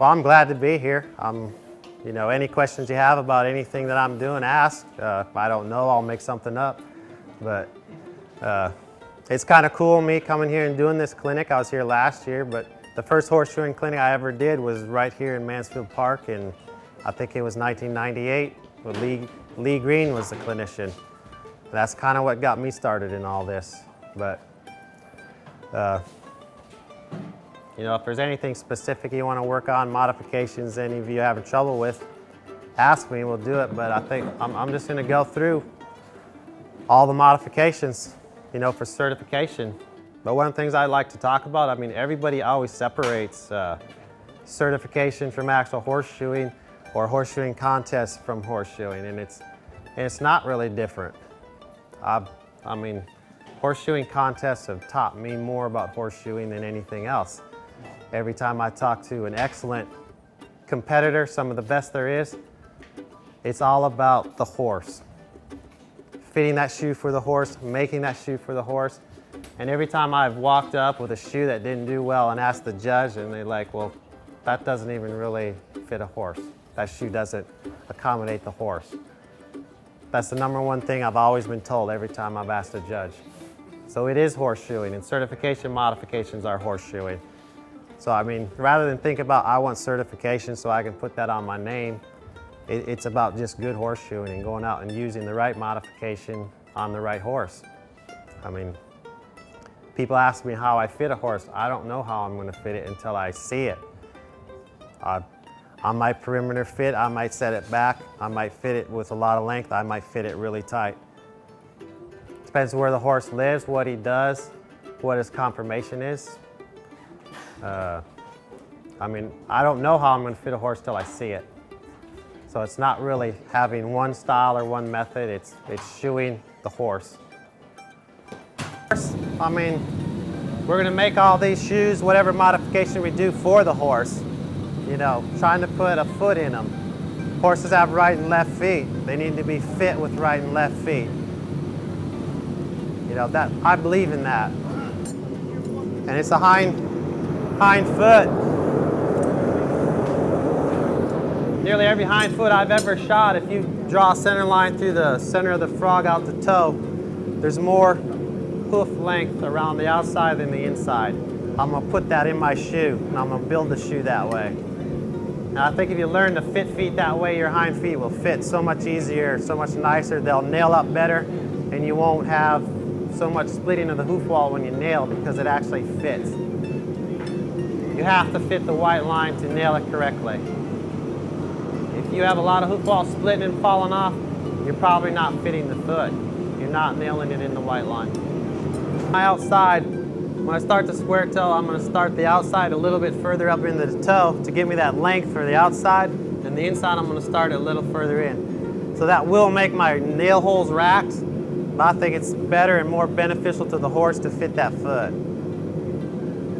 Well, I'm glad to be here. You know, any questions you have about anything that I'm doing, ask. If I don't know, I'll make something up. But it's kind of cool me coming here and doing this clinic. I was here last year, but the first horseshoeing clinic I ever did was right here in Mansfield Park, and I think it was 1998. With Lee Green was the clinician. That's kind of what got me started in all this. But you know, if there's anything specific you want to work on, modifications any of you are having trouble with, ask me, we'll do it. But I think I'm just going to go through all the modifications, you know, for certification. But one of the things I like to talk about, I mean, everybody always separates certification from actual horseshoeing or horseshoeing contests from horseshoeing, and it's not really different. I mean, horseshoeing contests have taught me more about horseshoeing than anything else. Every time I talk to an excellent competitor, some of the best there is, it's all about the horse. Fitting that shoe for the horse, making that shoe for the horse. And every time I've walked up with a shoe that didn't do well and asked the judge, and they're like, well, that doesn't even really fit a horse. That shoe doesn't accommodate the horse. That's the #1 thing I've always been told every time I've asked a judge. So it is horseshoeing, and certification modifications are horseshoeing. So I mean, rather than think about I want certification so I can put that on my name, it's about just good horseshoeing and going out and using the right modification on the right horse. I mean, people ask me how I fit a horse. I don't know how I'm going to fit it until I see it. On my perimeter fit, I might set it back. I might fit it with a lot of length. I might fit it really tight. Depends where the horse lives, what he does, what his conformation is. I mean, I don't know how I'm going to fit a horse till I see it. So it's not really having one style or one method, it's shoeing the horse. I mean, we're going to make all these shoes, whatever modification we do for the horse. You know, trying to put a foot in them. Horses have right and left feet. They need to be fit with right and left feet. You know, that I believe in that. And it's a hind foot. Nearly every hind foot I've ever shot, if you draw a center line through the center of the frog out the toe, there's more hoof length around the outside than the inside. I'm going to put that in my shoe, and I'm going to build the shoe that way. And I think if you learn to fit feet that way, your hind feet will fit so much easier, so much nicer. They'll nail up better, and you won't have so much splitting of the hoof wall when you nail because it actually fits. You have to fit the white line to nail it correctly. If you have a lot of hoof wall splitting and falling off, you're probably not fitting the foot. You're not nailing it in the white line. My outside, when I start the square toe, I'm going to start the outside a little bit further up into the toe to give me that length for the outside, and the inside I'm going to start it a little further in. So that will make my nail holes racked, but I think it's better and more beneficial to the horse to fit that foot.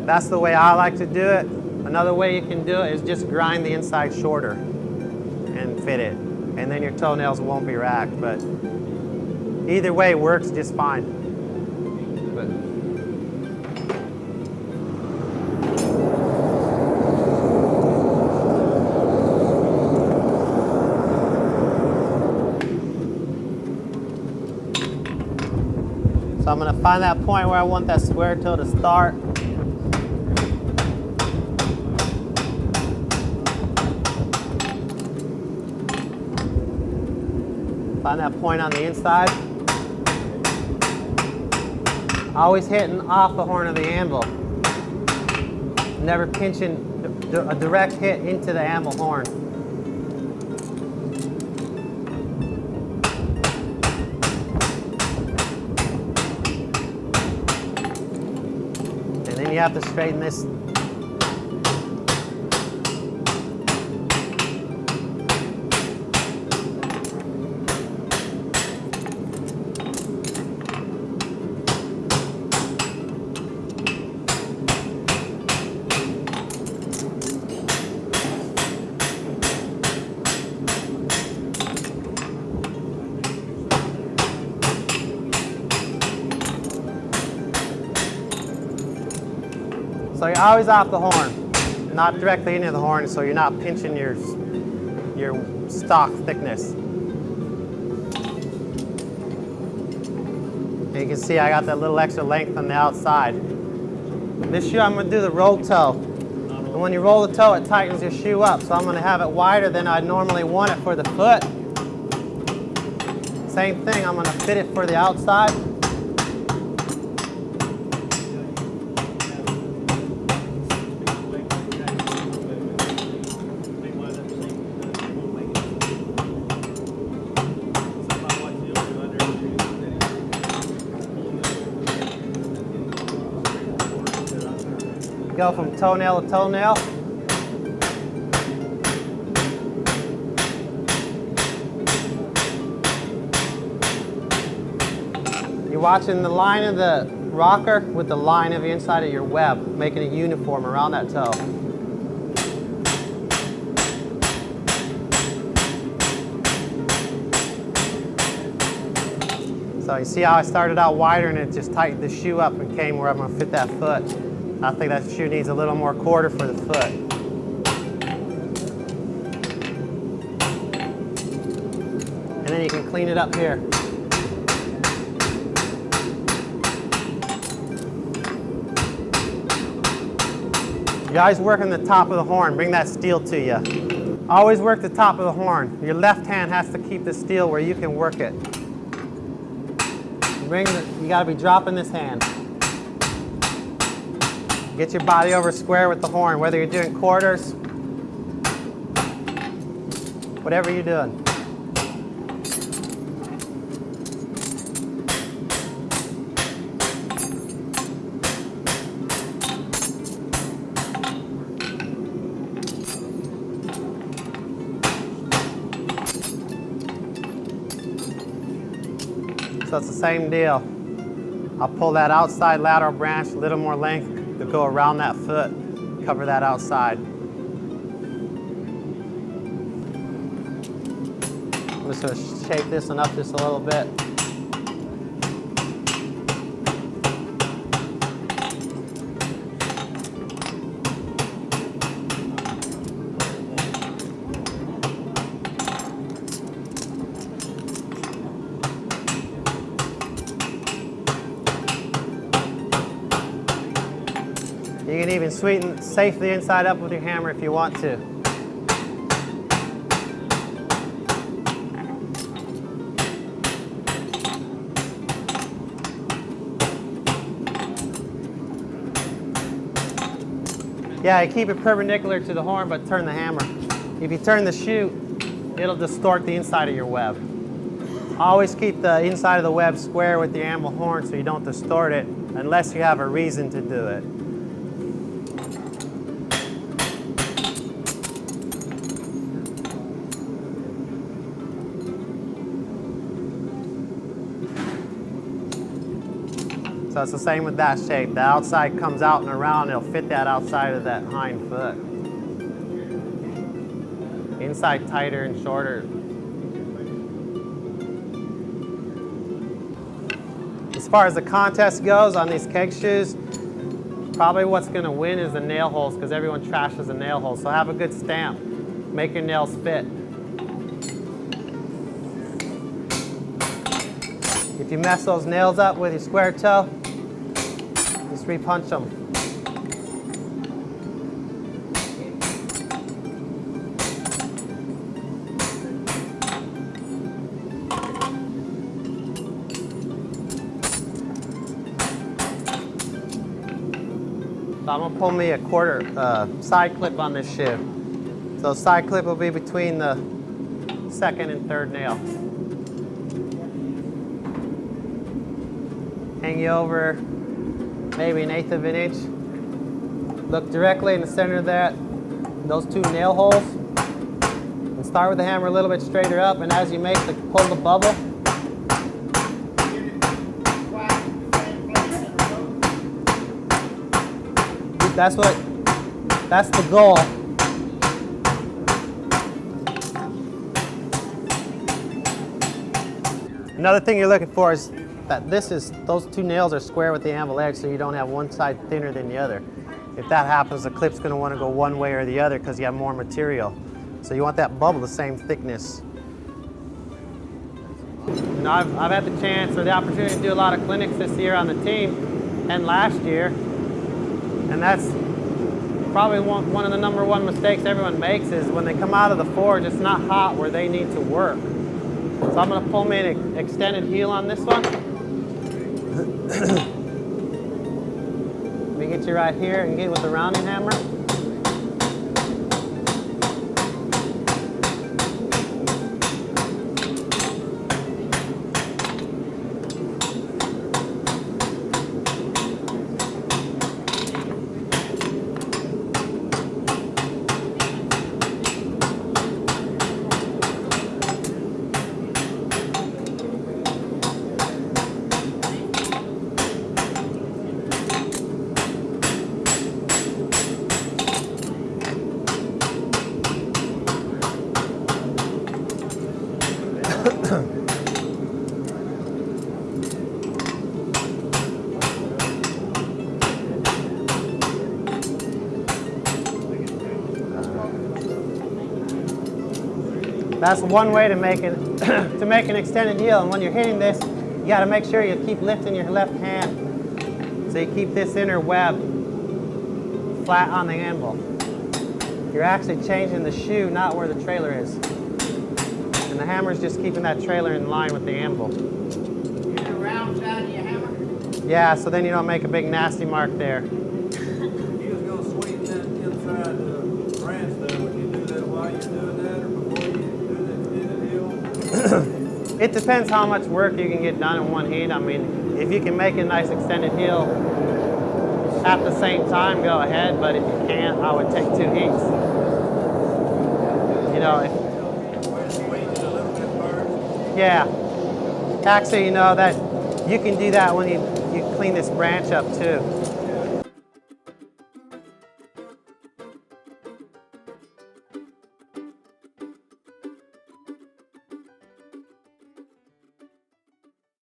That's the way I like to do it. Another way you can do it is just grind the inside shorter and fit it, and then your toenails won't be racked, but either way works just fine. So I'm going to find that point where I want that square toe to start. Find that point on the inside. Always hitting off the horn of the anvil. Never pinching a direct hit into the anvil horn. And then you have to straighten this. So you're always off the horn. not directly into the horn, so you're not pinching your stock thickness. And you can see I got that little extra length on the outside. This shoe I'm going to do the roll toe. And when you roll the toe, it tightens your shoe up. So I'm going to have it wider than I'd normally want it for the foot. Same thing, I'm going to fit it for the outside. Go from toenail to toenail. You're watching the line of the rocker with the line of the inside of your web, making it uniform around that toe. So you see how I started out wider and it just tightened the shoe up and came where I'm going to fit that foot. I think that shoe needs a little more quarter for the foot. And then you can clean it up here. You always work on the top of the horn. Bring that steel to you. Always work the top of the horn. Your left hand has to keep the steel where you can work it. You got to be dropping this hand. Get your body over square with the horn, whether you're doing quarters, whatever you're doing. So it's the same deal. I'll pull that outside lateral branch, a little more length to go around that foot, cover that outside. I'm just going to shape this one up just a little bit. You can even sweeten safely inside up with your hammer if you want to. Yeah, you keep it perpendicular to the horn, but turn the hammer. If you turn the shoe, it'll distort the inside of your web. Always keep the inside of the web square with the anvil horn so you don't distort it, unless you have a reason to do it. So it's the same with that shape. The outside comes out and around, it'll fit that outside of that hind foot. Inside tighter and shorter. As far as the contest goes on these keg shoes, probably what's going to win is the nail holes because everyone trashes the nail holes. So have a good stamp. Make your nails fit. If you mess those nails up with your square toe, just repunch them. So I'm going to pull me a quarter side clip on this shoe. So the side clip will be between the second and third nail. Hang you over maybe 1/8 of an inch. Look directly in the center of those two nail holes. And start with the hammer a little bit straighter up, and as you pull the bubble, that's the goal. Another thing you're looking for is that those two nails are square with the anvil edge, so you don't have one side thinner than the other. If that happens, the clip's going to want to go one way or the other because you have more material. So you want that bubble the same thickness. You know, I've had the chance or the opportunity to do a lot of clinics this year on the team and last year, and that's probably one of the #1 mistakes everyone makes is when they come out of the forge, it's not hot where they need to work. So I'm going to pull me an extended heel on this one. Let me get you right here and get with the rounding hammer. That's one way to make it to make an extended heel. And when you're hitting this, you got to make sure you keep lifting your left hand, so you keep this inner web flat on the anvil. You're actually changing the shoe, not where the trailer is. And the hammer's just keeping that trailer in line with the anvil. You get a round side of your hammer? Yeah, so then you don't make a big nasty mark there. You was going to sweep that inside the branch though. Would you do that while you're doing that or before you do the extended heel? It depends how much work you can get done in one heat. I mean, if you can make a nice extended heel at the same time, go ahead. But if you can't, I would take 2 heats. You know, yeah. Actually, you know that you can do that when you clean this branch up too.